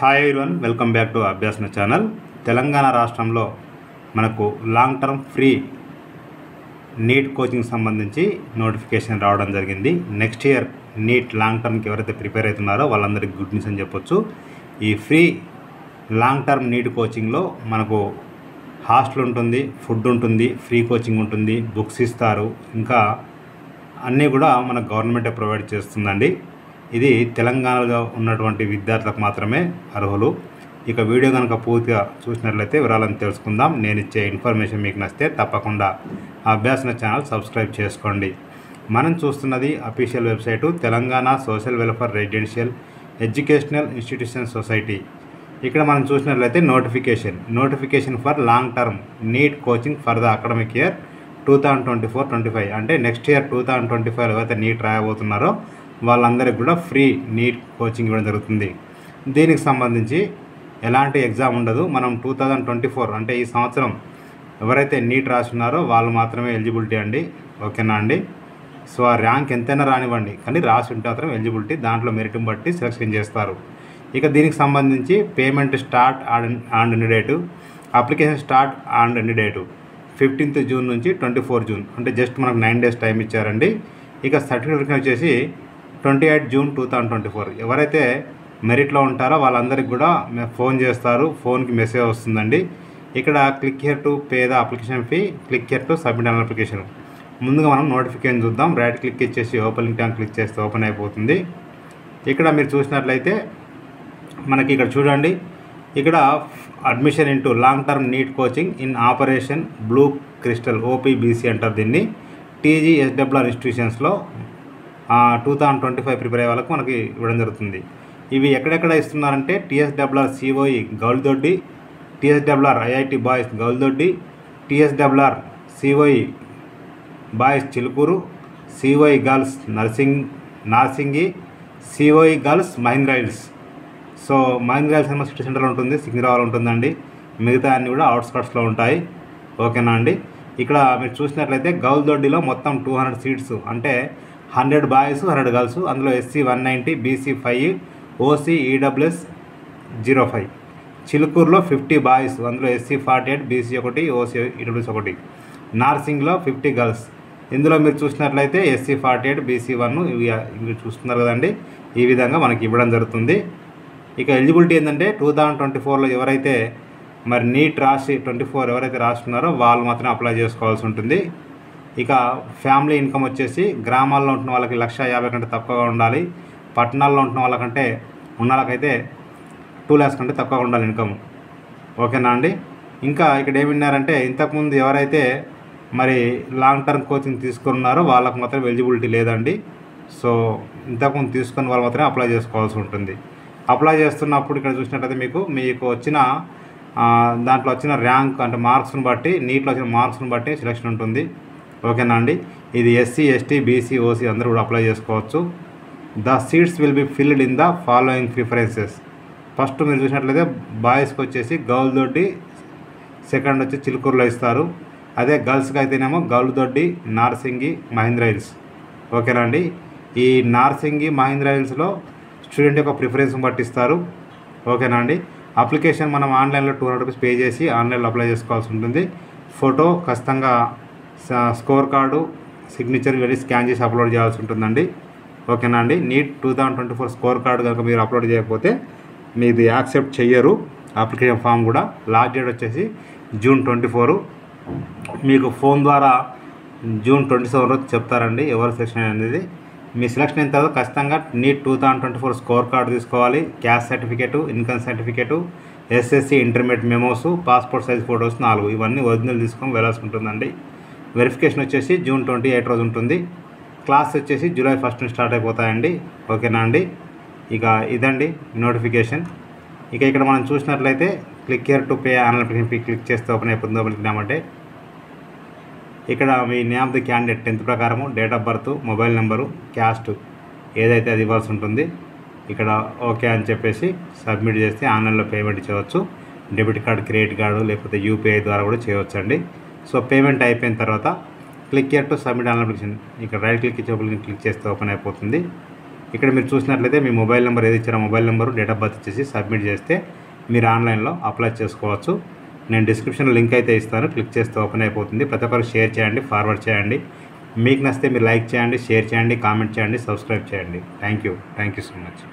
Hi everyone, welcome back to Abhyasana channel. Telangana రాష్ట్రంలో మనకు long term free NEET coaching సంబంధించి notification రావడం జరిగింది. నెక్స్ట్ ఇయర్ నీట్ లాంగ్ టర్మ్కి ఎవరైతే ప్రిపేర్ అవుతున్నారో వాళ్ళందరికీ గుడ్ న్యూస్ అని చెప్పొచ్చు. ఈ ఫ్రీ లాంగ్ టర్మ్ నీట్ కోచింగ్లో మనకు హాస్టల్ ఉంటుంది, ఫుడ్ ఉంటుంది, ఫ్రీ కోచింగ్ ఉంటుంది, బుక్స్ ఇస్తారు, ఇంకా అన్నీ కూడా మన గవర్నమెంటే ప్రొవైడ్ చేస్తుందండి. ఇది తెలంగాణలో ఉన్నటువంటి విద్యార్థులకు మాత్రమే అర్హులు. ఇక వీడియో కనుక పూర్తిగా చూసినట్లయితే వివరాలను తెలుసుకుందాం. నేను ఇచ్చే ఇన్ఫర్మేషన్ మీకు నచ్చితే తప్పకుండా అభ్యాసన ఛానల్ సబ్స్క్రైబ్ చేసుకోండి. మనం చూస్తున్నది official website Telangana social welfare residential educational institution society. ఇక్కడ మనం చూసినట్లయితే notification for long term NEET coaching for the academic year 2024-25 అంటే నెక్స్ట్ ఇయర్ 2025 ఎవరైతే నీట్ రాయబోతున్నారో వాళ్ళందరికీ కూడా ఫ్రీ నీట్ కోచింగ్ ఇవ్వడం జరుగుతుంది. దీనికి సంబంధించి ఎలాంటి ఎగ్జామ్ ఉండదు. మనం 2024 అంటే ఈ సంవత్సరం ఎవరైతే నీట్ రాస్తున్నారో వాళ్ళు మాత్రమే ఎలిజిబిలిటీ అండి. ఓకేనా అండి? సో ఆ ర్యాంక్ ఎంతైనా రానివ్వండి, కానీ రాసి ఉంటే మాత్రం ఎలిజిబిలిటీ, దాంట్లో మెరిట్ని బట్టి సెలెక్షన్ చేస్తారు. ఇక దీనికి సంబంధించి payment start and end date, application start and end date 15th June నుంచి 24 జూన్, అంటే జస్ట్ మనకు 9 days టైం ఇచ్చారండి. ఇక సర్టిఫికేట్ వచ్చేసి 28 జూన్ 2024. ఎవరైతే మెరిట్లో ఉంటారో వాళ్ళందరికీ కూడా ఫోన్ చేస్తారు, ఫోన్కి మెసేజ్ వస్తుందండి. ఇక్కడ click here to pay the application fee, click here to submit an application. ముందుగా మనం నోటిఫికేషన్ చూద్దాం. రైట్ క్లిక్ ఇచ్చేసి ఓపెన్ లింక్ అని క్లిక్ చేస్తే ఓపెన్ అయిపోతుంది. ఇక్కడ మీరు చూసినట్లయితే మనకి ఇక్కడ చూడండి, ఇక్కడ admission into long term NEET coaching in operation blue crystal OPBC అంటారు దీన్ని. TGSWR ఇన్స్టిట్యూషన్స్లో 2025 ప్రిపేర్ అయ్యే వాళ్ళకు మనకి ఇవ్వడం జరుగుతుంది. ఇవి ఎక్కడెక్కడ ఇస్తున్నారంటే TSWR COE Gouldoddi, TSWR IIT boys Gouldoddi, TSWR COE boys Chilukuru, COE girls Narsingi, COE girls Mahindra Hills. So Mahindra Hills ఏమో సిటీ సెంటర్లో ఉంటుంది, సికింద్రాబాద్ ఉంటుందండి. మిగతా అన్నీ కూడా అవుట్స్కట్స్లో ఉంటాయి. ఓకేనా అండి? ఇక్కడ మీరు చూసినట్లయితే గౌల్దొడ్డిలో మొత్తం 200 సీట్స్, అంటే 100 బాయ్స్ 100 గర్ల్స్. అందులో SC 190, BC 5, OC EWS 05. చిలుకూరులో 50 boys, అందులో SC 48, BC 1, OC EWS 1. నార్సింగ్లో 50 girls. ఇందులో మీరు చూసినట్లయితే SC 48, BC 1 ఇవి చూస్తున్నారు కదండి. ఈ విధంగా మనకి ఇవ్వడం జరుగుతుంది. ఇక ఎలిజిబిలిటీ ఏంటంటే 2024లో ఎవరైతే మరి నీట్ రాసి 24 ఎవరైతే రాస్తున్నారో వాళ్ళు మాత్రం అప్లై చేసుకోవాల్సి ఉంటుంది. ఇక ఫ్యామిలీ ఇన్కమ్ వచ్చేసి గ్రామాల్లో ఉంటున్న వాళ్ళకి 1,50,000 కంటే తక్కువగా ఉండాలి. పట్టణాల్లో ఉంటున్న వాళ్ళకైతే 2 lakhs కంటే తక్కువగా ఉండాలి ఇన్కమ్. ఓకేనా అండి? ఇంకా ఇక్కడ ఏమి విన్నారంటే ఇంతకుముందు ఎవరైతే మరి లాంగ్ టర్మ్ కోచింగ్ తీసుకున్నారో వాళ్ళకు మాత్రం ఎలిజిబిలిటీ లేదండి. సో ఇంతకుముందు తీసుకున్న వాళ్ళు మాత్రమే అప్లై చేసుకోవాల్సి ఉంటుంది. అప్లై చేస్తున్నప్పుడు ఇక్కడ చూసినట్లయితే మీకు వచ్చిన దాంట్లో వచ్చిన ర్యాంక్ అంటే మార్క్స్ని బట్టి, నీట్లో వచ్చిన మార్క్స్ని బట్టి సెలెక్షన్ ఉంటుంది. ఓకేనా అండి? ఇది SC ST BC OC అందరూ కూడా అప్లై చేసుకోవచ్చు. The seats will be filled in the following preferences. First మీరు చూసినట్లయితే బాయ్స్కి వచ్చేసి గౌల్దొడ్డి, సెకండ్ వచ్చి చిలుకూరులో ఇస్తారు. అదే గర్ల్స్కి అయితేనేమో గౌల్దొడ్డి, నార్సింగి, మహీంద్రా హిల్స్. ఓకేనా అండి? ఈ నార్సింగి, మహీంద్రా హిల్స్లో స్టూడెంట్ యొక్క ప్రిఫరెన్స్ని బట్టి ఇస్తారు. ఓకేనా అండి? అప్లికేషన్ మనం ఆన్లైన్లో 200 రూపీస్ పే చేసి ఆన్లైన్లో అప్లై చేసుకోవాల్సి ఉంటుంది. ఫోటో ఖచ్చితంగా, స్కోర్ కార్డు, సిగ్నేచర్ వెళ్ళి స్కాన్ చేసి అప్లోడ్ చేయాల్సి ఉంటుందండి. ఓకేనా అండి? నీట్ 2024 స్కోర్ కార్డు కనుక మీరు అప్లోడ్ చేయకపోతే మీది యాక్సెప్ట్ చెయ్యరు. అప్లికేషన్ ఫామ్ కూడా లాస్ట్ డేట్ వచ్చేసి జూన్ 24. మీకు ఫోన్ ద్వారా జూన్ 27 రోజు చెప్తారండి ఎవరు సెలెక్షన్ అనేది. మీ సెలెక్షన్ అయిన తర్వాత ఖచ్చితంగా నీట్ 2024 స్కోర్ కార్డు తీసుకోవాలి. Caste certificate, income certificate, SSC intermediate memos, passport size photos 4 ఇవన్నీ ఒరిజినల్ తీసుకొని వెళ్ళాల్సి ఉంటుందండి. వెరిఫికేషన్ వచ్చేసి జూన్ 28 రోజు ఉంటుంది. క్లాస్ వచ్చేసి జూలై 1 స్టార్ట్ అయిపోతాయండి. ఓకేనా అండి? ఇక ఇదండి నోటిఫికేషన్. ఇక ఇక్కడ మనం చూసినట్లయితే click here to pay online application fee click చేస్తే ఓపెన్ అయిపోతుంది. ఓపెన్ క్లిక్ ఇక్కడ మీ name of the candidate 10th ప్రకారము, date of birth, mobile number, caste ఏదైతే అది ఇవ్వాల్సి ఉంటుంది. ఇక్కడ ఓకే అని చెప్పేసి సబ్మిట్ చేస్తే ఆన్లైన్లో పేమెంట్ చేయవచ్చు. డెబిట్ కార్డు, క్రెడిట్ కార్డు, లేకపోతే UPI ద్వారా కూడా చేయవచ్చు అండి. సో పేమెంట్ అయిపోయిన తర్వాత click here to submit online application, ఇక్కడ రైట్ క్లిక్ ఇచ్చి క్లిక్ చేస్తే ఓపెన్ అయిపోతుంది. ఇక్కడ మీరు చూసినట్లయితే మీ మొబైల్ నెంబర్ ఏది ఇచ్చారో mobile number, date of birth ఇచ్చేసి సబ్మిట్ చేస్తే మీరు ఆన్లైన్లో అప్లై చేసుకోవచ్చు. నేను డిస్క్రిప్షన్లో లింక్ అయితే ఇస్తాను, క్లిక్ చేస్తే ఓపెన్ అయిపోతుంది. ప్రతి ఒక్కరు షేర్ చేయండి, ఫార్వర్డ్ చేయండి. మీకు నచ్చితే మీరు లైక్ చేయండి, షేర్ చేయండి, కామెంట్ చేయండి, సబ్స్క్రైబ్ చేయండి. Thank you so much.